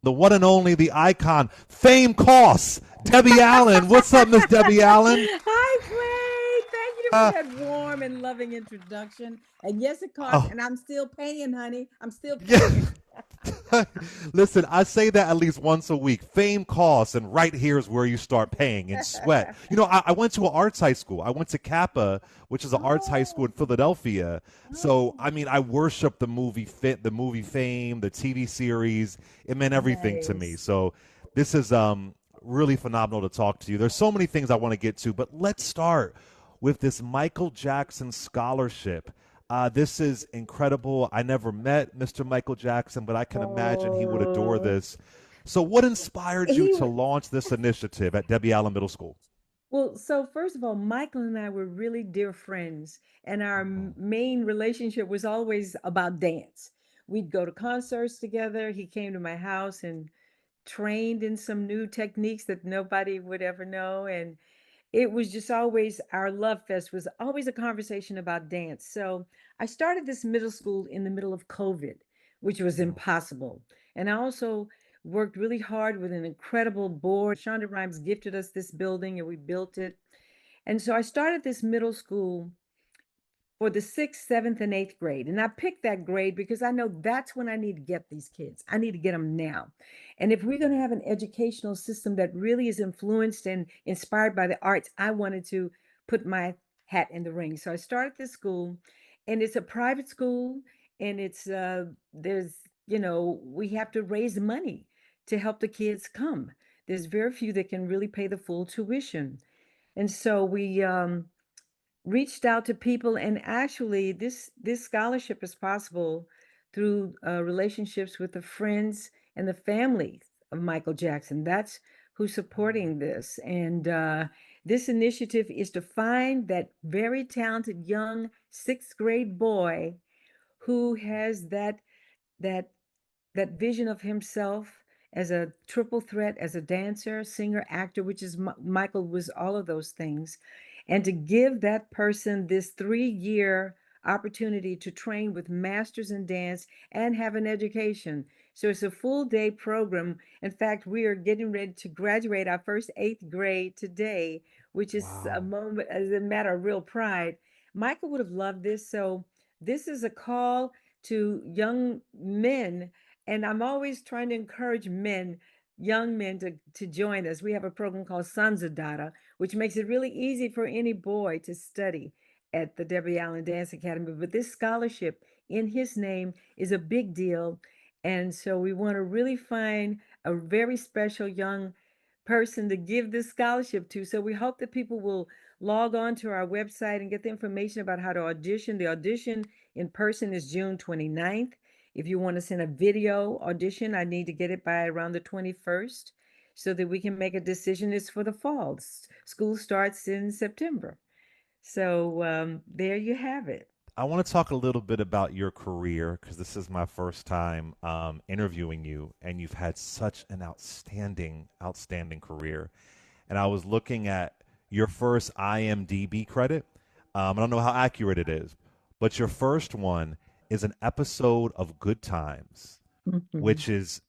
the one and only, the icon, fame costs, Debbie Allen. What's up, Miss Debbie Allen? Hi, Clay. Thank you for Uh, that warm and loving introduction. And yes, it costs, oh, and I'm still paying, honey. I'm still yeah. paying. Listen, I say that at least once a week. Fame costs, and right here is where you start paying in sweat. You know, I went to an arts high school. I went to Kappa, which is an arts high school Oh, in Philadelphia. So, oh, I mean, I worship the movie Fame, the TV series. It meant everything to me. nice. So, this is really phenomenal to talk to you. There's so many things I want to get to, but let's start with this Michael Jackson scholarship. This is incredible. I never met Mr. Michael Jackson, but I can imagine he would adore Oh, this. So, what inspired you he to was. launch this initiative at Debbie Allen Middle School? Well, so first of all, Michael and I were really dear friends, and our Oh, main relationship was always about dance. We'd go to concerts together. He came to my house and trained in some new techniques that nobody would ever know. And it was just always our love fest was always a conversation about dance. So I started this middle school in the middle of COVID, which was wow. impossible. And I also worked really hard with an incredible board. Shonda Rhimes gifted us this building and we built it. And so I started this middle school for the sixth, seventh, and eighth grade. And I picked that grade because I know that's when I need to get these kids. I need to get them now. And if we're going to have an educational system that really is influenced and inspired by the arts, I wanted to put my hat in the ring. So I started this school, and it's a private school, and there's, we have to raise money to help the kids come. There's very few that can really pay the full tuition. And so we reached out to people, and actually this scholarship is possible through relationships with the friends and the family of Michael Jackson. That's who's supporting this. And this initiative is to find that very talented young sixth grade boy who has that that vision of himself as a triple threat, as a dancer, singer, actor, which is Michael was all of those things, and to give that person this 3 year opportunity to train with masters in dance and have an education. So it's a full day program. In fact, we are getting ready to graduate our first eighth grade today, which is a Wow. moment, as a matter of real pride. Michael would have loved this. So this is a call to young men, and I'm always trying to encourage men, young men, to join us. We have a program called Sons of Data, which makes it really easy for any boy to study at the Debbie Allen Dance Academy. But this scholarship in his name is a big deal. And so we want to really find a very special young person to give this scholarship to. So we hope that people will log on to our website and get the information about how to audition. The audition in person is June 29th. If you want to send a video audition, I need to get it by around the 21st so that we can make a decision. It's for the fall. School starts in September. So there you have it. I want to talk a little bit about your career because this is my first time interviewing you, and you've had such an outstanding career. And I was looking at your first IMDb credit. I don't know how accurate it is, but your first one is an episode of Good Times, Mhm. which is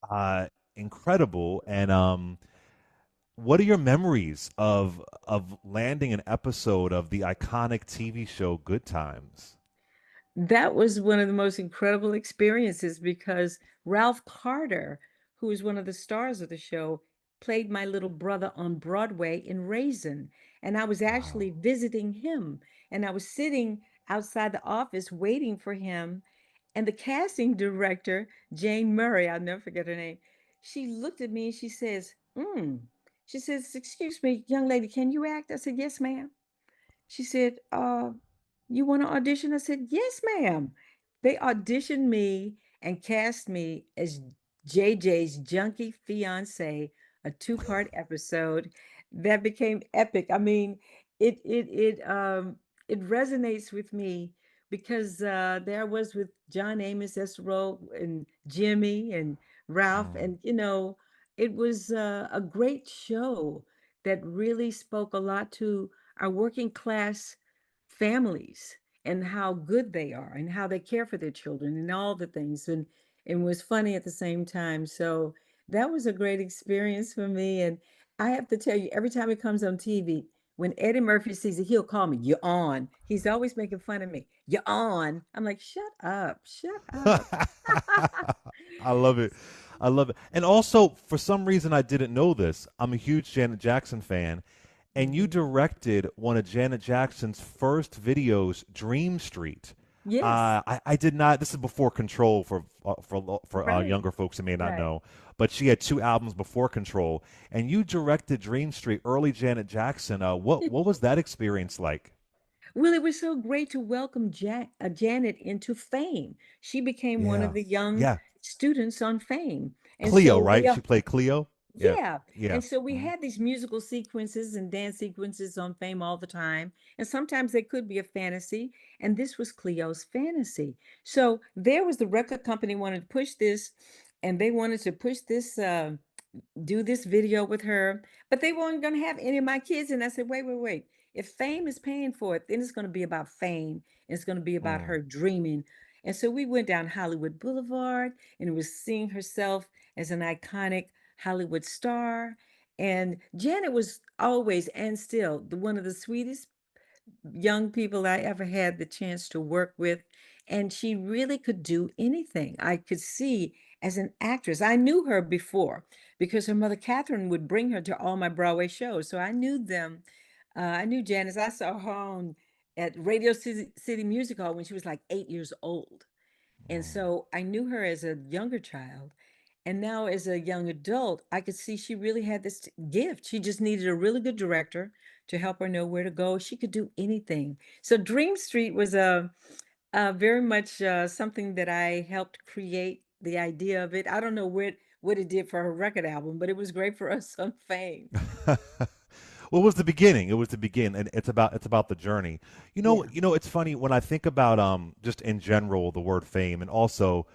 incredible. And what are your memories of landing an episode of the iconic TV show Good Times? That was one of the most incredible experiences because Ralph Carter, who is one of the stars of the show, played my little brother on Broadway in Raisin. And I was actually Wow. visiting him. And I was sitting outside the office waiting for him. And the casting director, Jane Murray, I'll never forget her name, she looked at me and she says, She says, "Excuse me, young lady, can you act?" I said, "Yes, ma'am." She said, "You want to audition?" I said, "Yes, ma'am." They auditioned me and cast me as JJ's junkie fiance, a two-part episode that became epic. I mean, it resonates with me because there I was with John Amos, Esro, and Jimmy and Ralph, Mm. and it was a great show that really spoke a lot to our working class families and how good they are and how they care for their children and all the things, and was funny at the same time. So That was a great experience for me. And I have to tell you, every time it comes on TV, when Eddie Murphy sees it, he'll call me, "You're on." He's always making fun of me. "You're on." I'm like, "Shut up, shut up." I love it. I love it. And also, for some reason, I didn't know this. I'm a huge Janet Jackson fan, and you Mhm. directed one of Janet Jackson's first videos, Dream Street. Yes, I did not. This is before Control for right, younger folks who may not right. know. But she had two albums before Control, and you directed Dream Street, early Janet Jackson. What was that experience like? Well, it was so great to welcome Janet into Fame. She became one of Yeah, the young yeah. students on Fame. And Cleo, so we right? She played Cleo. Yeah, yeah. yeah. And so we Mhm. had these musical sequences and dance sequences on Fame all the time. And sometimes they could be a fantasy. And this was Cleo's fantasy. So there was the record company wanted to push this, and they wanted to push this do this video with her, but they weren't going to have any of my kids. And I said, wait, wait, wait. If Fame is paying for it, then it's going to be about Fame. It's going to be about Mm. her dreaming. And so we went down Hollywood Boulevard, and it was seeing herself as an iconic Hollywood star. And Janet was always and still one of the sweetest young people I ever had the chance to work with. And she really could do anything. I could see as an actress. I knew her before because her mother, Catherine, would bring her to all my Broadway shows. So I knew them. I knew Janice. I saw her on at Radio City Music Hall when she was like 8 years old. And Mm. so I knew her as a younger child. And now, as a young adult, I could see she really had this gift. She just needed a really good director to help her know where to go. She could do anything. So, Dream Street was a very much something that I helped create the idea of it. I don't know what it did for her record album, but it was great for us on Fame. Well, it was the beginning. It was the begin, and it's about the journey. Yeah. It's funny when I think about just in general the word fame, and also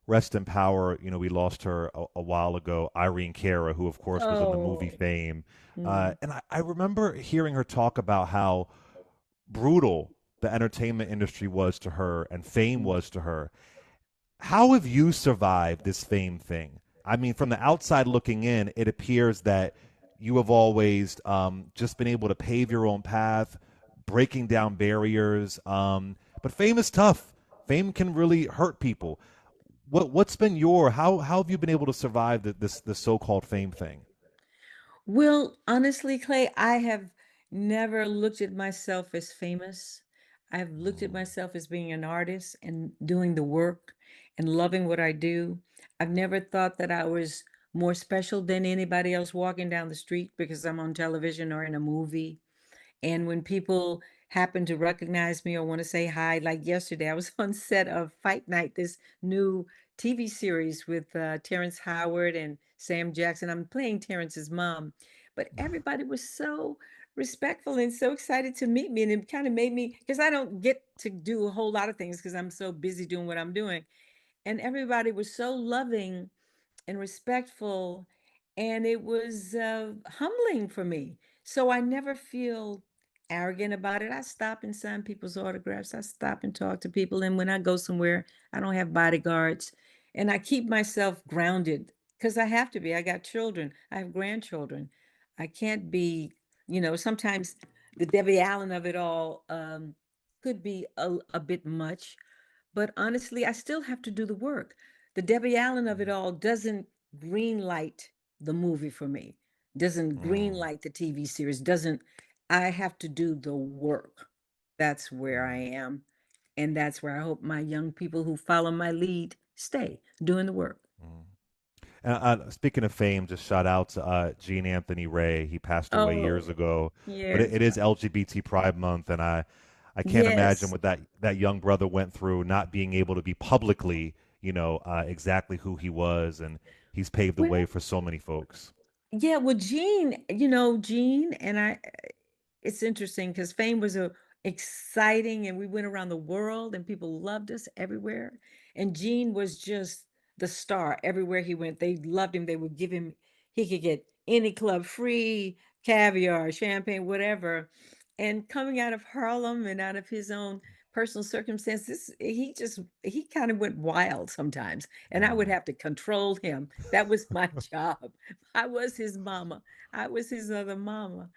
rest in power. We lost her a while ago, Irene Cara, who of course was in the movie Oh. Fame, Mm, and I remember hearing her talk about how brutal the entertainment industry was to her and fame mm. was to her. How have you survived this fame thing? I mean, from the outside looking in, it appears that you have always just been able to pave your own path, breaking down barriers. But fame is tough. Fame can really hurt people. What's been your how have you been able to survive this so-called fame thing? Well, honestly, Clay, I have never looked at myself as famous. I've looked at Mm, myself as being an artist and doing the work and loving what I do. I've never thought that I was more special than anybody else walking down the street because I'm on television or in a movie. And when people happen to recognize me or want to say hi, like yesterday, I was on set of Fight Night, this new TV series with Terrence Howard and Sam Jackson. I'm playing Terrence's mom, but everybody was so respectful and so excited to meet me. And it kind of made me, because I don't get to do a whole lot of things because I'm so busy doing what I'm doing. And everybody was so loving and respectful, and it was humbling for me. So I never feel arrogant about it. I stop and sign people's autographs. I stop and talk to people. And when I go somewhere, I don't have bodyguards. And I keep myself grounded because I have to be. I got children, I have grandchildren. I can't be, sometimes the Debbie Allen of it all could be a bit much, but honestly, I still have to do the work. The Debbie Allen of it all doesn't green light the movie for me, doesn't green mm, light the TV series, doesn't, I have to do the work. That's where I mm, am. And that's where I hope my young people who follow my lead stay doing the work. mm. And speaking of fame, just shout out to Gene Anthony Ray. He passed away years Oh, ago, but it, yes, it is LGBT Pride Month, and I can't imagine yes. what that young brother went through, not being able to be publicly, exactly who he was, and he's paved the way Well, for so many folks. yeah, well, Gene, Gene and I, it's interesting because Fame was a exciting and we went around the world and people loved us everywhere. And Gene was just the star everywhere he went. They loved him. They would give him, he could get any club free, caviar, champagne, whatever. And coming out of Harlem and out of his own personal circumstances, he kind of went wild sometimes, and I would Mm, have to control him. That was my job. I was his mama. I was his other mama,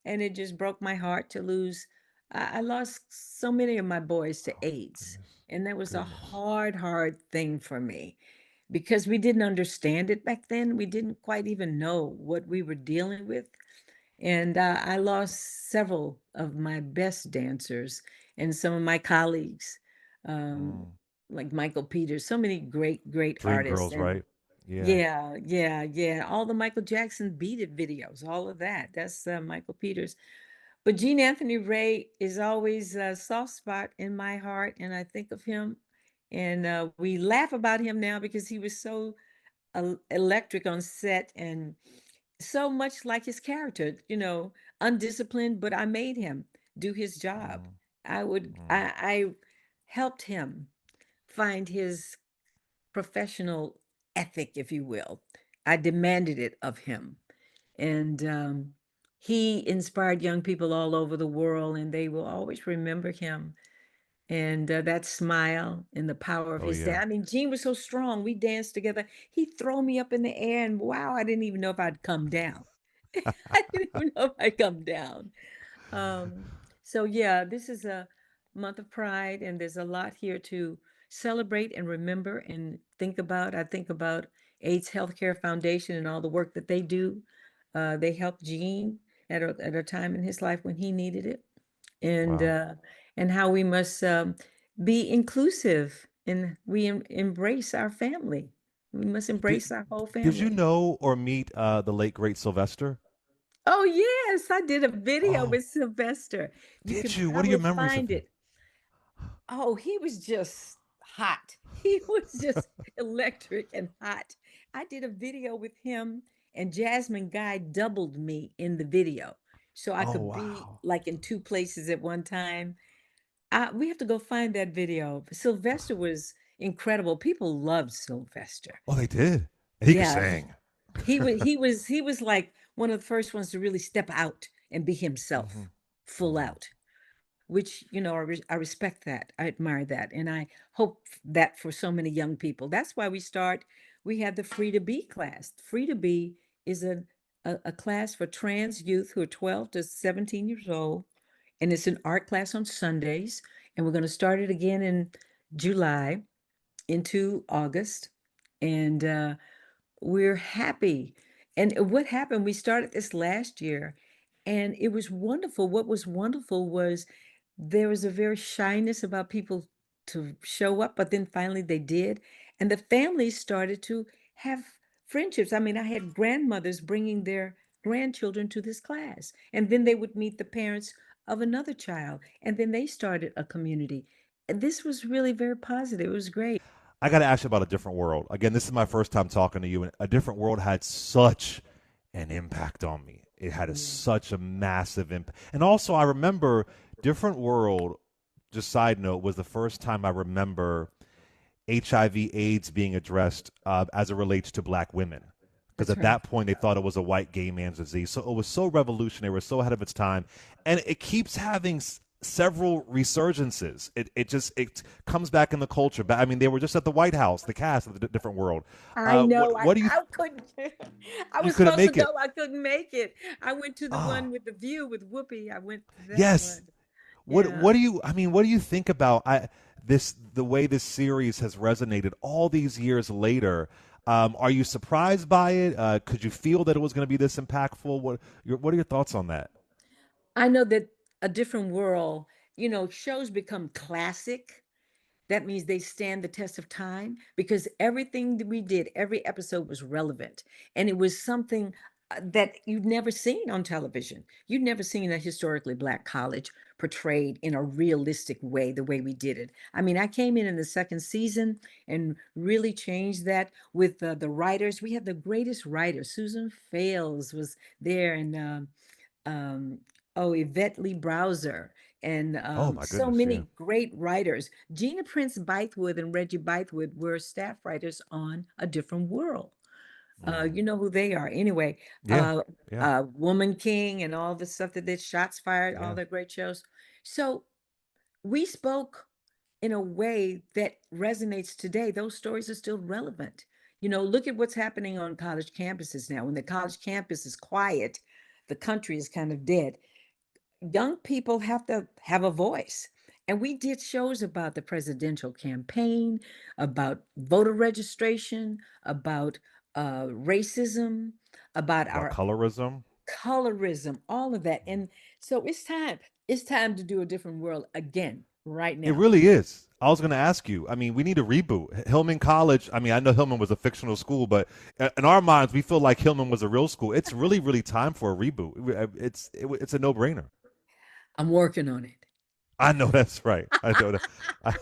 and it just broke my heart to lose. I lost so many of my boys to AIDS, goodness, and that was a goodness. hard thing for me because we didn't understand it back then. We didn't quite even know what we were dealing with. And I lost several of my best dancers and some of my colleagues, um, Mm. like Michael Peters, so many great Dream artists. Girls, And right? Yeah. yeah. All the Michael Jackson Beat It videos, all of that. That's Michael Peters. But Gene Anthony Ray is always a soft spot in my heart, and I think of him. And we laugh about him now because he was so electric on set and so much like his character, undisciplined, but I made him do his job. Mm, mm. I helped him find his professional ethic, if you will. I demanded it of him. And he inspired young people all over the world, and they will always remember him. And that smile and the power of Oh his yeah. dad. I mean, Gene was so strong. We danced together. He'd throw me up in the air, and wow, I didn't even know if I'd come down. I didn't even know if I'd come down. Um, so yeah, this is a month of pride, and there's a lot here to celebrate and remember and think about. I think about AIDS Healthcare Foundation and all the work that they do. They helped Gene at a time in his life when he needed it, and Wow. uh, and how we must be inclusive and embrace our family. We must Did embrace our whole did you family. know or meet the late great Sylvester? Oh, yes, I did a video Oh, with Sylvester. You did can you? What are your probably memories of find him? it. Oh, he was just hot. He was just electric and hot. I did a video with him, and Jasmine Guy doubled me in the video. So I Oh could be wow. like in two places at one time. We have to go find that video. Sylvester was incredible. People loved Sylvester. Oh, they did. And he could Yeah, sing. he was like one of the first ones to really step out and be Hmm. himself, full Hmm. out, which, I respect that. I admire that. And I hope that for so many young people. That's why we have the Free to Be class. Free to Be is a class for trans youth who are 12 to 17 years old. And it's an art class on Sundays. And we're going to start it again in July into August. And we're happy. And what happened, we started this last year, and it was wonderful. What was wonderful was there was a very shyness about people to show up, but then finally they did. And the families started to have friendships. I mean, I had grandmothers bringing their grandchildren to this class, and then they would meet the parents of another child, and then they started a community. And this was really very positive. It was great. I got to ask you about A Different World. Again, this is my first time talking to you, and A Different World had such an impact on me. It had Yeah, such a massive impact. And also, I remember Different World, just side note, was the first time I remember HIV/AIDS being addressed as it relates to black women. Because that's at right. that point, they thought it was a white gay man's disease. So it was so revolutionary, it was so ahead of its time. And it keeps having several resurgences. It comes back in the culture. But I mean, they were just at the White House, the cast of the Different World. I know. What do you I couldn't. I you was couldn't supposed to make it? go. I couldn't make it. I went to the Ah, one with the view with Whoopi. I went to that yes. one. What Yeah. do you? I mean, what do you think about the way this series has resonated all these years later? Are you surprised by it? Could you feel that it was going to be this impactful? What are your thoughts on that? I know that a different world, shows become classic. That means they stand the test of time because everything that we did, every episode was relevant. And it was something that you'd never seen on television. You'd never seen a historically Black college portrayed in a realistic way, the way we did it. I mean, I came in the second season and really changed that with the writers. We had the greatest writers. Susan Fales was there, and um, oh, Yvette Lee Browser, and Oh my so goodness, yeah. many great writers. Gina Prince Bythewood and Reggie Bythewood were staff writers on A Different World. Mm. You know who they are. Anyway, Yeah, uh, yeah, Woman King and all the stuff that did, Shots Fired, all yeah. the great shows. So we spoke in a way that resonates today. Those stories are still relevant. Look at what's happening on college campuses now. When the college campus is quiet, the country is kind of dead. Young people have to have a voice. And we did shows about the presidential campaign, about voter registration, about racism, about About our colorism. colorism, all of that. And so it's time. It's time to do a different world again, right It now. really is. I was going to ask you. I mean, we need a reboot. Hillman College. I mean, I know Hillman was a fictional school, but in our minds, we feel like Hillman was a real school. It's really, really time for a reboot. It's a no brainer. I'm working on it. I know that's right. I know that.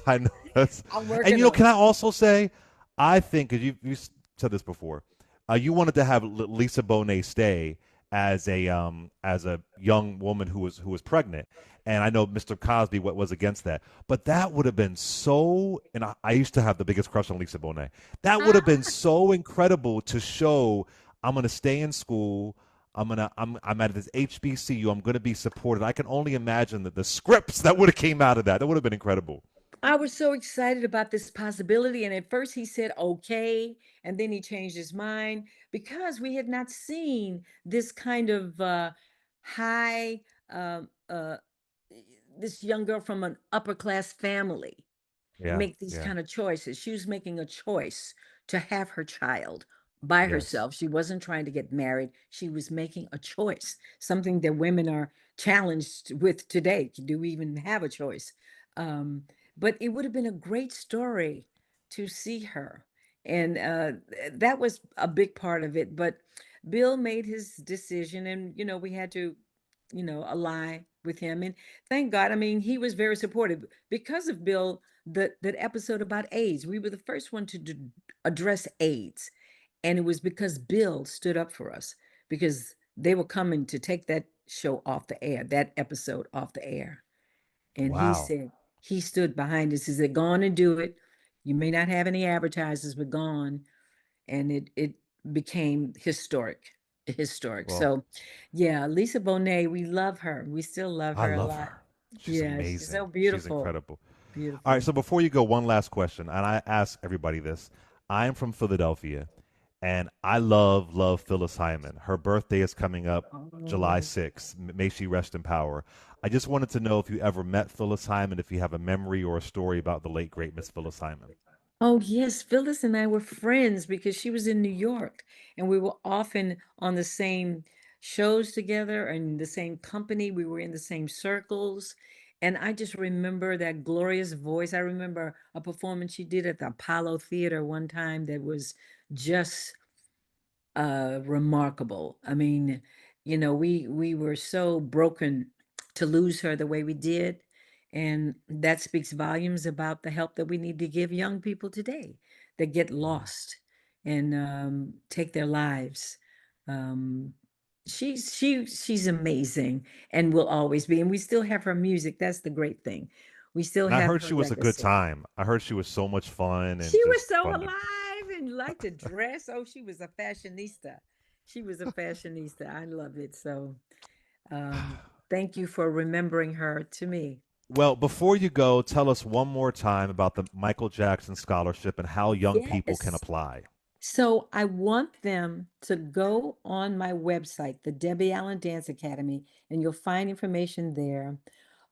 I know that's. I'm And working on can it. I also say, I think, because you said this before, you wanted to have Lisa Bonet stay as a young woman who was pregnant, and I know Mr. Cosby was against that, but that would have been so. And I used to have the biggest crush on Lisa Bonet. That would have been so incredible to show. I'm gonna stay in school. I'm at this HBCU. I'm gonna be supported. I can only imagine that the scripts that would have came out of that. That would have been incredible. I was so excited about this possibility. And at first he said, okay. And then he changed his mind because we had not seen this kind of high, um, uh, this young girl from an upper class family Yeah, make these yeah, kind of choices. She was making a choice to have her child by yes. herself. She wasn't trying to get married. She was making a choice, something that women are challenged with today. Do we even have a choice? Um, but it would have been a great story to see her. And that was a big part of it. But Bill made his decision, and, we had to, ally with him. And thank God, I mean, he was very supportive because of Bill, that episode about AIDS. We were the first one to address AIDS, and it was because Bill stood up for us because they were coming to take that show off the air, that episode off the air, and he Wow. said he stood behind us. He said, "Go on and do it. You may not have any advertisers, but go on." And it became historic. Well, So, yeah, Lisa Bonet, we love her. We still love I her a love lot. her. She's Yeah, she's amazing. so She's beautiful, incredible. All right, beautiful. so before you go, one last question, and I ask everybody this. I am from Philadelphia, and I love Phyllis Hyman. Her birthday is coming up July Oh, 6th. May she rest in power. I just wanted to know if you ever met Phyllis Hyman, if you have a memory or a story about the late, great Miss Phyllis Hyman. oh, yes, Phyllis and I were friends because she was in New York and we were often on the same shows together and the same company. We were in the same circles. And I just remember that glorious voice. I remember a performance she did at the Apollo Theater one time that was just remarkable. I mean, we were so broken to lose her the way we did, and that speaks volumes about the help that we need to give young people today that get Yeah. lost and take their lives. Um, she's amazing and will always be, and we still have her music. That's the great thing. We still And I have heard her she was a good legacy. time. I heard she was so much fun and She was just so fun to. alive and liked to dress. Oh, she was a fashionista. She was a fashionista. I love it. So, um, thank you for remembering her to me. Well, before you go, tell us one more time about the Michael Jackson Scholarship and how young people can Yes. apply. So I want them to go on my website, the Debbie Allen Dance Academy, and you'll find information there,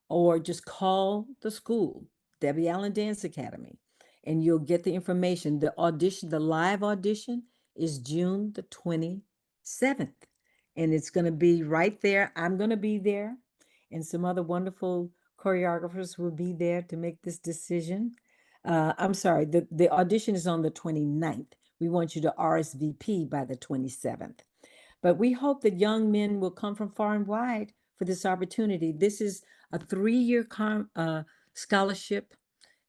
or just call the school, Debbie Allen Dance Academy, and you'll get the information. The live audition is June the 27th, and it's going to be right there. I'm going to be there, and some other wonderful choreographers will be there to make this decision. I'm sorry, the audition is on the 29th. We want you to RSVP by the 27th. But we hope that young men will come from far and wide for this opportunity. This is a 3-year scholarship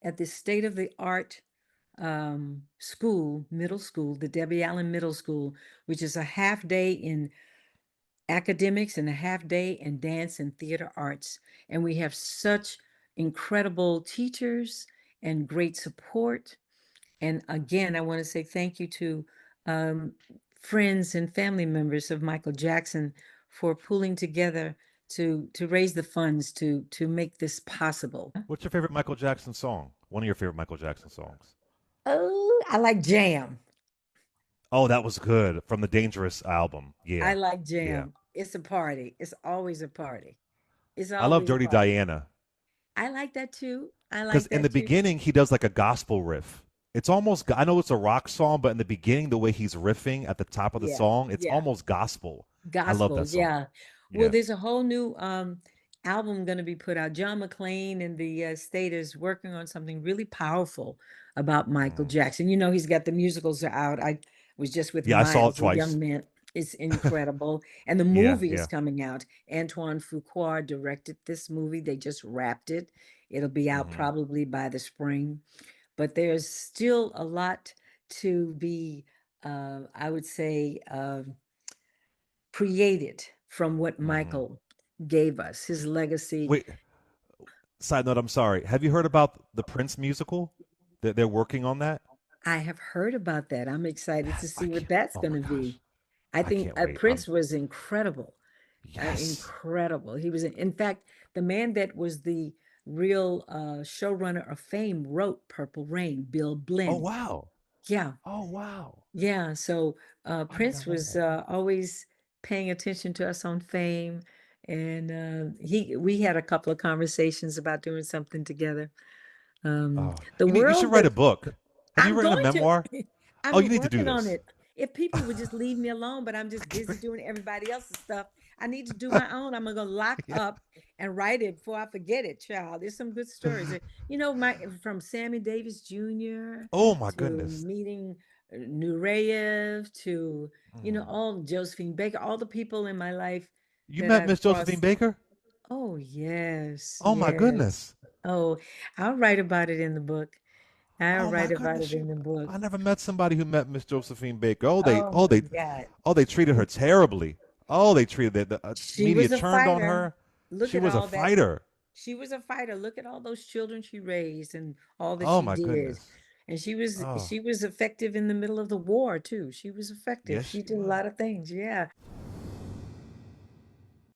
at the state of the art school, middle school, the Debbie Allen Middle School, which is a half day in academics and a half day in dance and theater arts. And we have such incredible teachers and great support. And again, I want to say thank you to um, friends and family members of Michael Jackson for pulling together to raise the funds to make this possible. What's your favorite Michael Jackson song? One of your favorite Michael Jackson songs? Oh, I like Jam. Oh, that was good from the Dangerous album. I Yeah, like yeah. Jam. It's a party. It's always a party. It's I love always a Dirty party. Diana I like that too. I because like in the that too. beginning he does like a gospel riff. It's almost I know it's a rock song, but in the beginning the way he's riffing at the top of the Yeah. song, it's Yeah. almost gospel. I love Gospel, that song. yeah. Well, Yeah. there's a whole new album going to be put out. John McClane and the state is working on something really powerful about Michael Mm. Jackson. You know, he's got the musicals are out. I was just with Yeah, I saw it Miles, a twice. young man. It's incredible. And the Yeah, movie is yeah. coming out. Antoine Fuqua directed this movie. They just wrapped it. It'll be out Hmm. probably by the spring. But there's still a lot to be, I would say, created from what Hmm. Michael gave us, his legacy. Wait, side note, I'm sorry. Have you heard about the Prince musical? They're working on that? I have heard about that. I'm excited to I see what can't. that's Oh going my to be. gosh. I I think can't wait. Prince was incredible, Yes. incredible. He was, in fact, the man that was the real showrunner of Fame wrote Purple Rain, Bill Oh Blinn. wow. Yeah, Oh wow. yeah. So I did not Prince know was that. always paying attention to us on Fame, and we had a couple of conversations about doing something together. Oh, The you should world write a that book. Have you I'm written a going to. memoir? Oh, you I'm need to do working on this. it. If people would just leave me alone, but I'm just busy doing everybody else's stuff. I need to do my own. I'm gonna lock Yeah. up and write it before I forget it, child. There's some good stories. You know, my from Sammy Davis Jr. Oh my to goodness. meeting Nureyev to, Mm. all Josephine Baker, all the people in my life You that met I've Miss Josephine crossed. Baker? Oh, yes, Oh my yes. goodness. Oh, I'll write about it in the book. I'll Oh my write about it goodness. in the book. I never met somebody who met Miss Josephine Baker. Oh my God. They treated her terribly. Oh, they treated the She media was a turned on fighter. her. Look She at was a all that. fighter. She was a fighter. Look at all those children she raised and all that Oh she my did. goodness. And Oh, she was effective in the middle of the war too. She was effective. yes, She she did a was. lot of things. Yeah.